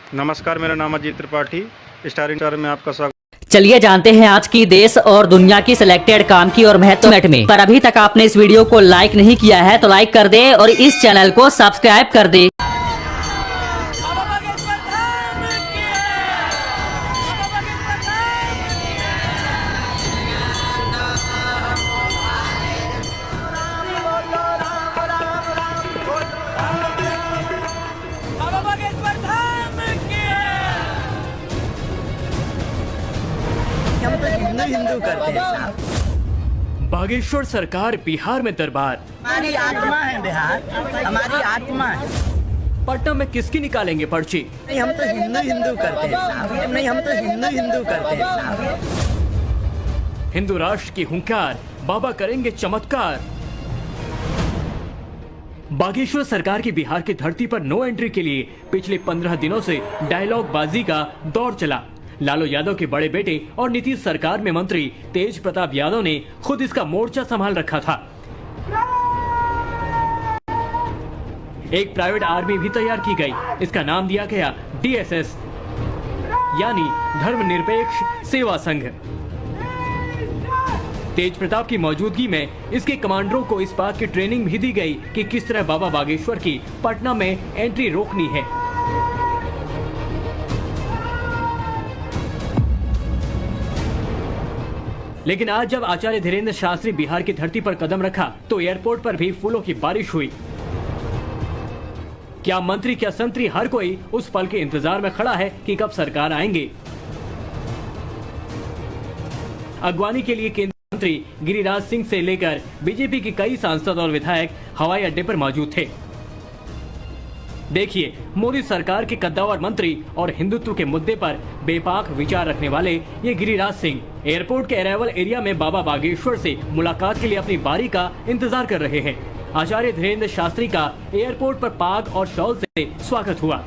नमस्कार, मेरा नाम अजीत त्रिपाठी, स्टार इंचार्ज में आपका स्वागत। चलिए जानते हैं आज की देश और दुनिया की सिलेक्टेड काम की और महत्व मिनट में। पर अभी तक आपने इस वीडियो को लाइक नहीं किया है तो लाइक कर दे और इस चैनल को सब्सक्राइब कर दे। हम तो हिंदू करते हैं साहब। बागेश्वर सरकार बिहार में दरबार। हमारी आत्मा है बिहार, हमारी आत्मा है। पटना में किसकी निकालेंगे पर्ची? नहीं, हम तो हिंदू करते हैं साहब। नहीं, हम तो हिंदू करते हैं साहब। हिंदू राष्ट्र की हुंकार, बाबा करेंगे चमत्कार। बागेश्वर सरकार की बिहार की धरती पर नो एंट्री के लिए पिछले 15 दिनों से डायलॉग बाजी का दौर चला। लालू यादव के बड़े बेटे और नीतीश सरकार में मंत्री तेज प्रताप यादव ने खुद इसका मोर्चा संभाल रखा था। एक प्राइवेट आर्मी भी तैयार की गई। इसका नाम दिया गया DSS यानी धर्मनिरपेक्ष सेवा संघ। तेज प्रताप की मौजूदगी में इसके कमांडरों को इस बात की ट्रेनिंग भी दी गई कि किस तरह बाबा बागेश्वर की पटना में एंट्री रोकनी है। लेकिन आज जब आचार्य धीरेन्द्र शास्त्री बिहार की धरती पर कदम रखा तो एयरपोर्ट पर भी फूलों की बारिश हुई। क्या मंत्री, क्या संतरी, हर कोई उस पल के इंतजार में खड़ा है कि कब सरकार आएंगे। अगवानी के लिए केंद्रीय मंत्री गिरिराज सिंह से लेकर बीजेपी के कई सांसद और विधायक हवाई अड्डे पर मौजूद थे। देखिए, मोदी सरकार के कद्दावर मंत्री और हिंदुत्व के मुद्दे पर बेपाक विचार रखने वाले ये गिरिराज सिंह एयरपोर्ट के अराइवल एरिया में बाबा बागेश्वर से मुलाकात के लिए अपनी बारी का इंतजार कर रहे हैं। आचार्य धीरेन्द्र शास्त्री का एयरपोर्ट पर पाग और शॉल से स्वागत हुआ।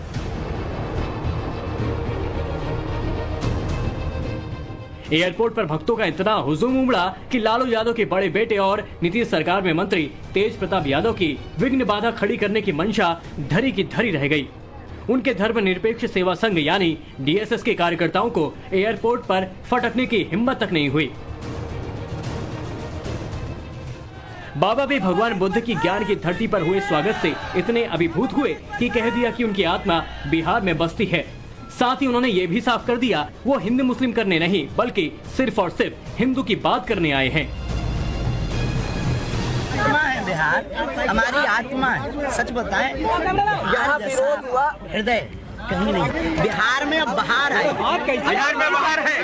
एयरपोर्ट पर भक्तों का इतना हुजूम उमड़ा कि लालू यादव के बड़े बेटे और नीतीश सरकार में मंत्री तेज प्रताप यादव की विघ्न बाधा खड़ी करने की मंशा धरी की धरी रह गई। उनके धर्मनिरपेक्ष सेवा संघ यानी DSS के कार्यकर्ताओं को एयरपोर्ट पर फटकने की हिम्मत तक नहीं हुई। बाबा भी भगवान बुद्ध की ज्ञान की धरती पर हुए स्वागत से इतने अभिभूत हुए कि कह दिया कि उनकी आत्मा बिहार में बसती है। साथ ही उन्होंने ये भी साफ कर दिया वो हिंदू मुस्लिम करने नहीं बल्कि सिर्फ और सिर्फ हिंदू की बात करने आए हैं। आत्मा है बिहार, हमारी आत्मा है। सच बताएं, यहाँ विरोध हुआ, हृदय कहीं नहीं। बिहार में अब बाहर है, बिहार में बाहर है।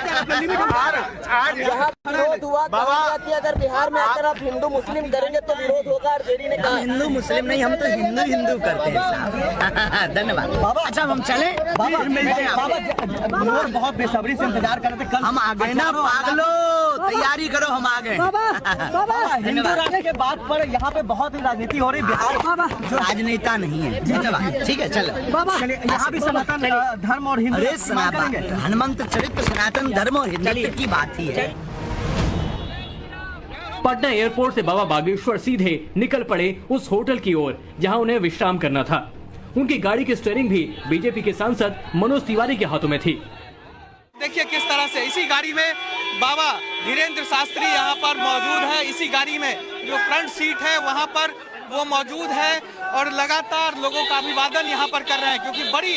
यहाँ विरोध हुआ कि अगर बिहार में आकर आप हिंदू मुस्लिम करेंगे तो विरोध होगा। और देरी ने कहा हिंदू मुस्लिम नहीं, हम तो हिंदू करते हैं साहब। धन्यवाद बाबा। अच्छा, हम चले, मिलते हैं। बाबा बहुत बेसब्री से इंतजार कर रहे थे, कल हम आ गए ना। पागलो, तैयारी करो, हम आ गए। हिंदू रहने के बाद पर यहाँ पे बहुत ही राजनीति हो रही। बिहार राजनेता नहीं है। धन्यवाद, ठीक है, चलो। यहाँ भी सनातन धर्म और हिंदू, हनुमंत चरित्र, सनातन धर्म और हिंदू की बात ही है। पटना एयरपोर्ट से बाबा बागेश्वर सीधे निकल पड़े उस होटल की ओर जहां उन्हें विश्राम करना था। उनकी गाड़ी की स्टीयरिंग भी बीजेपी के सांसद मनोज तिवारी के हाथों में थी। देखिए किस तरह से इसी गाड़ी में बाबा धीरेन्द्र शास्त्री यहाँ पर मौजूद है। इसी गाड़ी में जो फ्रंट सीट है वहाँ पर वो मौजूद है और लगातार लोगों का अभिवादन यहाँ पर कर रहे हैं क्योंकि बड़ी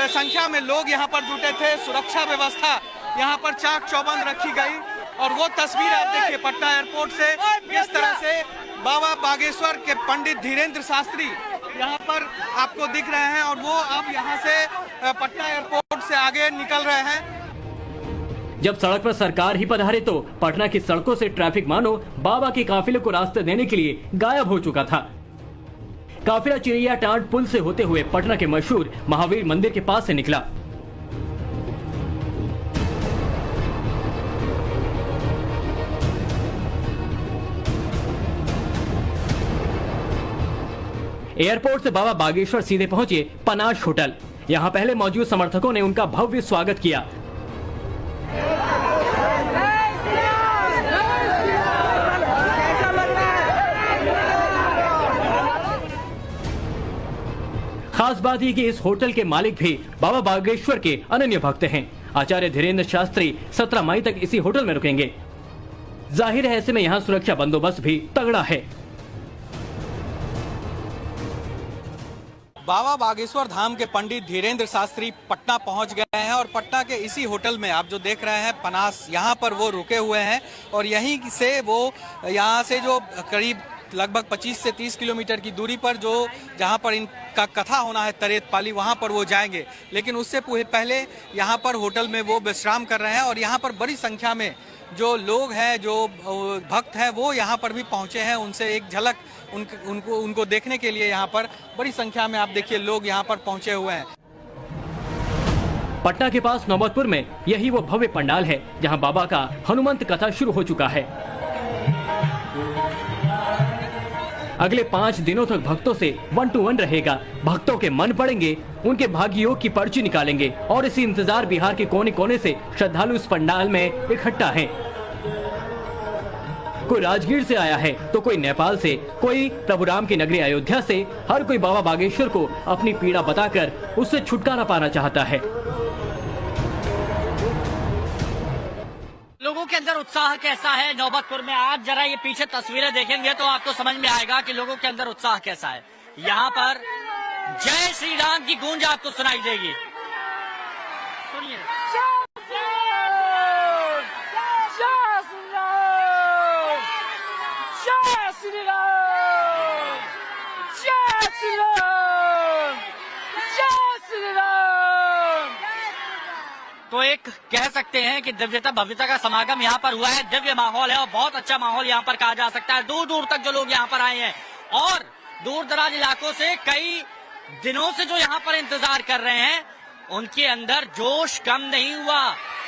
संख्या में लोग यहाँ पर जुटे थे। सुरक्षा व्यवस्था यहाँ पर चाक चौबंद रखी गई और वो तस्वीर आप देखिए पटना एयरपोर्ट से किस तरह से बाबा बागेश्वर के पंडित धीरेन्द्र शास्त्री यहाँ पर आपको दिख रहे हैं और वो अब यहाँ से पटना एयरपोर्ट से आगे निकल रहे हैं। जब सड़क पर सरकार ही पधारे तो पटना की सड़कों से ट्रैफिक मानो बाबा के काफिले को रास्ते देने के लिए गायब हो चुका था। काफिला चिड़िया टांड पुल से होते हुए पटना के मशहूर महावीर मंदिर के पास से निकला। एयरपोर्ट से बाबा बागेश्वर सीधे पहुंचे पनाश होटल। यहां पहले मौजूद समर्थकों ने उनका भव्य स्वागत किया। खास खास बात ये कि इस होटल के मालिक भी बाबा बागेश्वर के अनन्य भक्त हैं। आचार्य धीरेन्द्र शास्त्री 17 मई तक इसी होटल में रुकेंगे। जाहिर है ऐसे में यहाँ सुरक्षा बंदोबस्त भी तगड़ा है। बाबा बागेश्वर धाम के पंडित धीरेन्द्र शास्त्री पटना पहुंच गए हैं और पटना के इसी होटल में आप जो देख रहे हैं पनास, यहाँ पर वो रुके हुए हैं और यहीं से वो यहाँ से जो करीब लगभग 25 से 30 किलोमीटर की दूरी पर जो जहाँ पर इनका कथा होना है तरेत पाली, वहाँ पर वो जाएंगे। लेकिन उससे पहले यहाँ पर होटल में वो विश्राम कर रहे हैं और यहाँ पर बड़ी संख्या में जो लोग हैं, जो भक्त हैं, वो यहाँ पर भी पहुँचे हैं। उनसे एक झलक उनको देखने के लिए यहाँ पर बड़ी संख्या में आप देखिए लोग यहाँ पर पहुँचे हुए हैं। पटना के पास नौबतपुर में यही वो भव्य पंडाल है जहाँ बाबा का हनुमंत कथा शुरू हो चुका है। अगले 5 दिनों तक भक्तों से 1 to 1 रहेगा। भक्तों के मन पड़ेंगे, उनके भाग्य योग की पर्ची निकालेंगे और इसी इंतजार बिहार के कोने कोने से श्रद्धालु इस पंडाल में इकट्ठा हैं। कोई राजगीर से आया है तो कोई नेपाल से, कोई प्रभु राम की नगरी अयोध्या से। हर कोई बाबा बागेश्वर को अपनी पीड़ा बताकर उससे छुटकारा पाना चाहता है। लोगों के अंदर उत्साह कैसा है नौबतपुर में? आप जरा ये पीछे तस्वीरें देखेंगे तो आपको समझ में आएगा कि लोगों के अंदर उत्साह कैसा है। यहाँ पर जय श्री राम की गूंज आपको सुनाई देगी। सुनिए। तो एक कह सकते हैं कि दिव्यता भव्यता का समागम यहाँ पर हुआ है। दिव्य माहौल है और बहुत अच्छा माहौल यहाँ पर कहा जा सकता है। दूर दूर तक जो लोग यहाँ पर आए हैं और दूर दराज इलाकों से कई दिनों से जो यहाँ पर इंतजार कर रहे हैं, उनके अंदर जोश कम नहीं हुआ,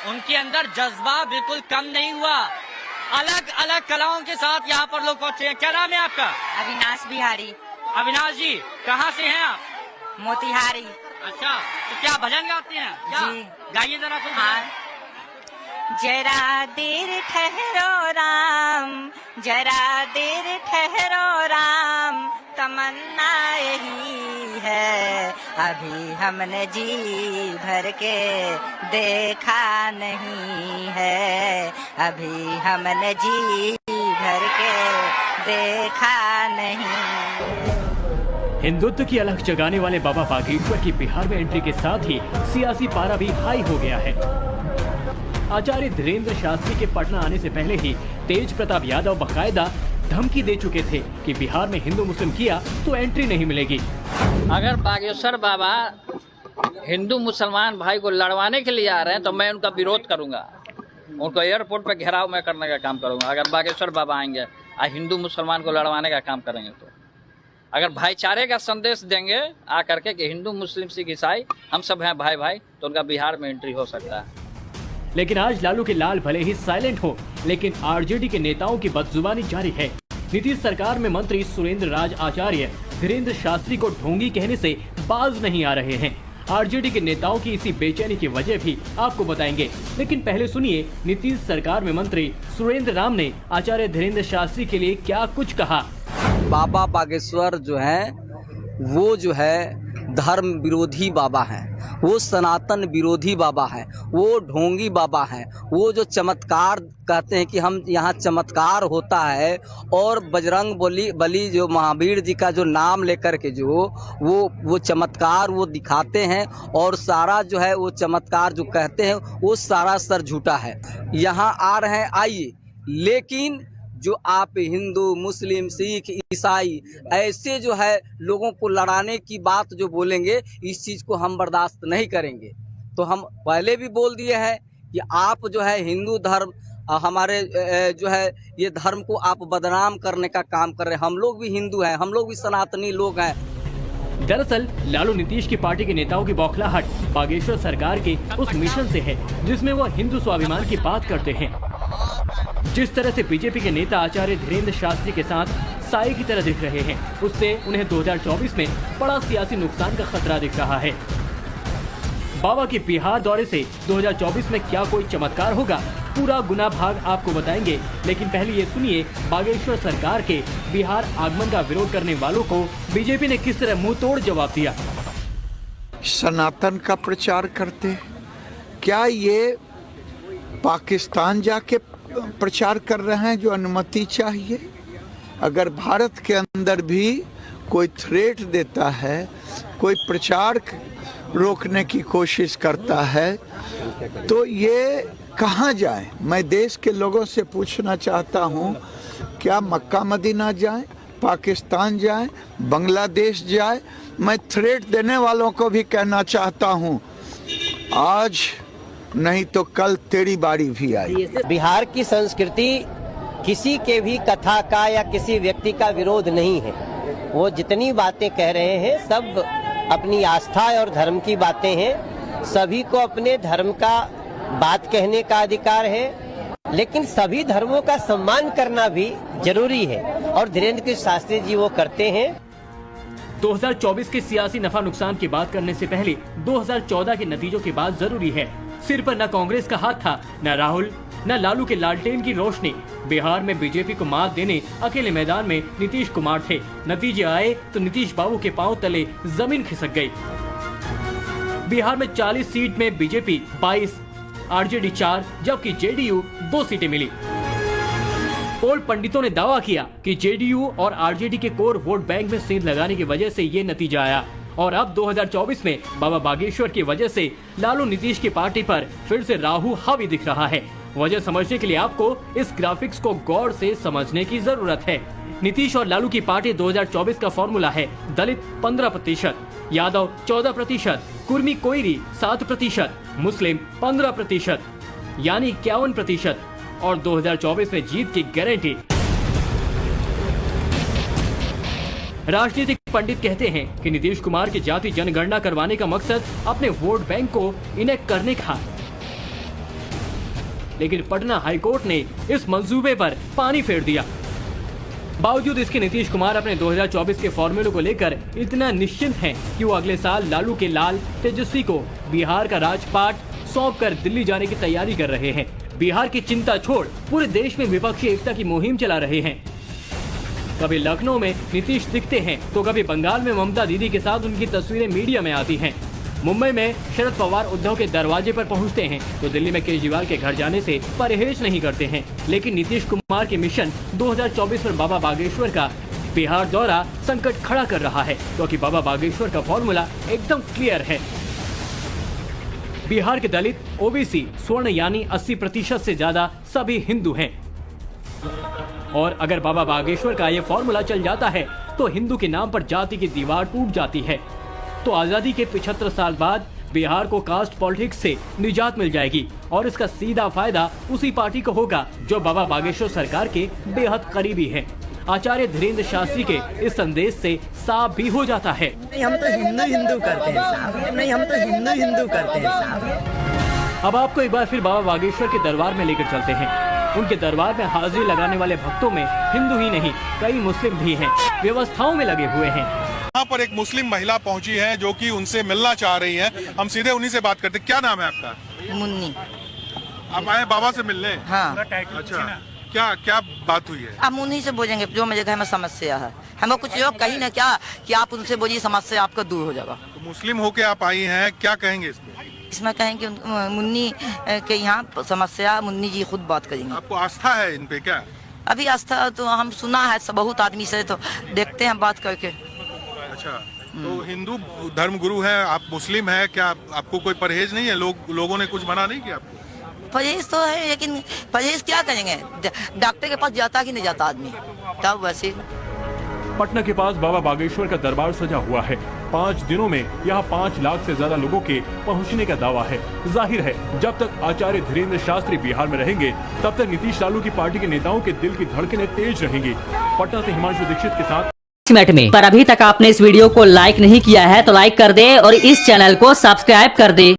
उनके अंदर जज्बा बिल्कुल कम नहीं हुआ। अलग अलग कलाओं के साथ यहाँ पर लोग पहुंचे हैं। क्या नाम है आपका? अविनाश बिहारी। अविनाश जी, कहाँ से हैं आप? मोतिहारी। अच्छा, तो क्या भजन गाते हैं? क्या? जी। गाइए जरा कुछ। हाँ। जरा देर ठहरो राम, जरा देर ठहरो राम, तमन्ना यही है अभी हमने जी भर के देखा नहीं है, अभी हमने जी भर के देखा नहीं। हिंदुत्व की अलख जगाने वाले बाबा बागेश्वर की बिहार में एंट्री के साथ ही सियासी पारा भी हाई हो गया है। आचार्य धीरेन्द्र शास्त्री के पटना आने से पहले ही तेज प्रताप यादव बकायदा धमकी दे चुके थे कि बिहार में हिंदू मुस्लिम किया तो एंट्री नहीं मिलेगी। अगर बागेश्वर बाबा हिंदू मुसलमान भाई को लड़वाने के लिए आ रहे हैं तो मैं उनका विरोध करूंगा, उनको एयरपोर्ट पर घेराव में करने का काम करूंगा। अगर बागेश्वर बाबा आएंगे और हिंदू मुसलमान को लड़वाने का काम करेंगे तो अगर भाईचारे का संदेश देंगे आकर के कि हिंदू मुस्लिम सिख ईसाई हम सब हैं भाई भाई, तो उनका बिहार में एंट्री हो सकता है। लेकिन आज लालू के लाल भले ही साइलेंट हो, लेकिन आरजेडी के नेताओं की बदजुबानी जारी है। नीतीश सरकार में मंत्री सुरेंद्र राज आचार्य धीरेन्द्र शास्त्री को ढोंगी कहने से बाज नहीं आ रहे हैं। आरजेडी के नेताओं की इसी बेचैनी की वजह भी आपको बताएंगे, लेकिन पहले सुनिए नीतीश सरकार में मंत्री सुरेंद्र राम ने आचार्य धीरेन्द्र शास्त्री के लिए क्या कुछ कहा। बाबा बागेश्वर जो है वो जो है धर्म विरोधी बाबा हैं, वो सनातन विरोधी बाबा हैं, वो ढोंगी बाबा हैं। वो जो चमत्कार कहते हैं कि हम यहाँ चमत्कार होता है और बजरंग बली जो महावीर जी का जो नाम लेकर के जो वो चमत्कार वो दिखाते हैं और सारा जो है वो चमत्कार जो कहते हैं वो सारा सर झूठा है। यहाँ आ रहे हैं आइए, लेकिन जो आप हिंदू मुस्लिम सिख ईसाई ऐसे जो है लोगों को लड़ाने की बात जो बोलेंगे, इस चीज़ को हम बर्दाश्त नहीं करेंगे। तो हम पहले भी बोल दिए हैं कि आप जो है हिंदू धर्म हमारे जो है ये धर्म को आप बदनाम करने का काम कर रहे हैं। हम लोग भी हिंदू हैं, हम लोग भी सनातनी लोग हैं। दरअसल लालू नीतीश की पार्टी के नेताओं की बौखलाहट बागेश्वर सरकार के उस मिशन से है जिसमें वो हिंदू स्वाभिमान की बात करते हैं। जिस तरह से बीजेपी के नेता आचार्य धीरेन्द्र शास्त्री के साथ साए की तरह दिख रहे हैं, उससे उन्हें 2024 में बड़ा सियासी नुकसान का खतरा दिख रहा है। बाबा के बिहार दौरे से 2024 में क्या कोई चमत्कार होगा, पूरा गुना भाग आपको बताएंगे। लेकिन पहले ये सुनिए बागेश्वर सरकार के बिहार आगमन का विरोध करने वालों को बीजेपी ने किस तरह मुंह तोड़ जवाब दिया। सनातन का प्रचार करते हैं? क्या ये पाकिस्तान जाके प्रचार कर रहे हैं जो अनुमति चाहिए? अगर भारत के अंदर भी कोई थ्रेट देता है, कोई प्रचार रोकने की कोशिश करता है, तो ये कहाँ जाए? मैं देश के लोगों से पूछना चाहता हूँ, क्या मक्का मदीना जाए, पाकिस्तान जाए, बांग्लादेश जाए? मैं थ्रेट देने वालों को भी कहना चाहता हूँ, आज नहीं तो कल तेरी बारी भी आई। बिहार की संस्कृति किसी के भी कथा का या किसी व्यक्ति का विरोध नहीं है। वो जितनी बातें कह रहे हैं सब अपनी आस्था और धर्म की बातें हैं। सभी को अपने धर्म का बात कहने का अधिकार है, लेकिन सभी धर्मों का सम्मान करना भी जरूरी है और धीरेन्द्र कृष्ण शास्त्री जी वो करते हैं। 2024 के सियासी नफा नुकसान की बात करने से पहले 2014 के नतीजों की बात जरूरी है। सिर पर न कांग्रेस का हाथ था, न राहुल, न लालू के लालटेन की रोशनी। बिहार में बीजेपी को मात देने अकेले मैदान में नीतीश कुमार थे। नतीजे आए तो नीतीश बाबू के पांव तले जमीन खिसक गई। बिहार में 40 सीट में बीजेपी 22, आरजेडी 4, जबकि जेडीयू 2 सीटें मिली। पोल पंडितों ने दावा किया कि जेडीयू और आरजेडी के कोर वोट बैंक में सेंध लगाने की वजह से ये नतीजा आया। और अब 2024 में बाबा बागेश्वर की वजह से लालू नीतीश की पार्टी पर फिर से राहु हावी दिख रहा है। वजह समझने के लिए आपको इस ग्राफिक्स को गौर से समझने की जरूरत है। नीतीश और लालू की पार्टी 2024 का फॉर्मूला है दलित 15%, यादव 14%, कुर्मी कोयरी 7%, मुस्लिम 15%, यानी 51%, और 2024 में जीत की गारंटी। राजनीतिक पंडित कहते हैं कि नीतीश कुमार की जाति जनगणना करवाने का मकसद अपने वोट बैंक को इनेक्ट करने का, लेकिन पटना हाईकोर्ट ने इस मंसूबे पर पानी फेर दिया। बावजूद इसके नीतीश कुमार अपने 2024 के फॉर्मूले को लेकर इतना निश्चिंत हैं कि वो अगले साल लालू के लाल तेजस्वी को बिहार का राजपाट सौंप कर दिल्ली जाने की तैयारी कर रहे हैं। बिहार की चिंता छोड़ पूरे देश में विपक्षी एकता की मुहिम चला रहे हैं। कभी लखनऊ में नीतीश दिखते हैं तो कभी बंगाल में ममता दीदी के साथ उनकी तस्वीरें मीडिया में आती हैं। मुंबई में शरद पवार उद्धव के दरवाजे पर पहुंचते हैं तो दिल्ली में केजरीवाल के घर जाने से परहेज नहीं करते हैं। लेकिन नीतीश कुमार के मिशन 2024 पर बाबा बागेश्वर का बिहार दौरा संकट खड़ा कर रहा है, क्योंकि बाबा बागेश्वर का फॉर्मूला एकदम क्लियर है। बिहार के दलित, ओबीसी, स्वर्ण यानी 80% से ज्यादा सभी हिंदू हैं। और अगर बाबा बागेश्वर का ये फॉर्मूला चल जाता है तो हिंदू के नाम पर जाति की दीवार टूट जाती है। तो आजादी के 75 साल बाद बिहार को कास्ट पॉलिटिक्स से निजात मिल जाएगी और इसका सीधा फायदा उसी पार्टी को होगा जो बाबा बागेश्वर सरकार के बेहद करीबी है। आचार्य धीरेन्द्र शास्त्री के इस संदेश से साफ भी हो जाता है। नहीं, हम तो हिंदू करते हैं साहब। नहीं, हम तो हिंदू करते हैं साहब। अब आपको एक बार फिर बाबा बागेश्वर के दरबार में लेकर चलते हैं। उनके दरबार में हाजिरी लगाने वाले भक्तों में हिंदू ही नहीं कई मुस्लिम भी हैं, व्यवस्थाओं में लगे हुए हैं। यहाँ पर एक मुस्लिम महिला पहुंची है जो कि उनसे मिलना चाह रही है। हम सीधे उन्हीं से बात करते हैं। क्या नाम है आपका? मुन्नी। आप आए बाबा से मिलने? हाँ। अच्छा, क्या बात हुई है? हम उन्हीं से बोलेंगे जो मेरे घर में समस्या है। हमें कुछ लोग कहीं ना क्या कि आप उनसे बोलिए, समस्या आपका दूर हो जाएगा। तो मुस्लिम होके आप आई हैं, क्या कहेंगे इसमें? इसमें कहेंगे मुन्नी के यहाँ समस्या मुन्नी जी खुद बात करेंगे। आपको आस्था है इन पे क्या? अभी आस्था तो हम सुना है बहुत आदमी से, तो देखते हैं बात करके। अच्छा, तो हिंदू धर्म गुरु है, आप मुस्लिम है, क्या आपको कोई परहेज नहीं है? लोगों ने कुछ मना नहीं किया आपको? परहेज तो है, लेकिन परहेज क्या करेंगे? डॉक्टर के पास जाता कि नहीं जाता आदमी, तब वैसे। पटना के पास बाबा बागेश्वर का दरबार सजा हुआ है। 5 दिनों में यहाँ 5 लाख से ज्यादा लोगों के पहुँचने का दावा है। जाहिर है जब तक आचार्य धीरेन्द्र शास्त्री बिहार में रहेंगे तब तक नीतीश लालू की पार्टी के नेताओं के दिल की धड़कनें तेज रहेंगी। पटना से हिमांशु दीक्षित के साथ मिनट में। पर अभी तक आपने इस वीडियो को लाइक नहीं किया है तो लाइक कर दे और इस चैनल को सब्सक्राइब कर दे।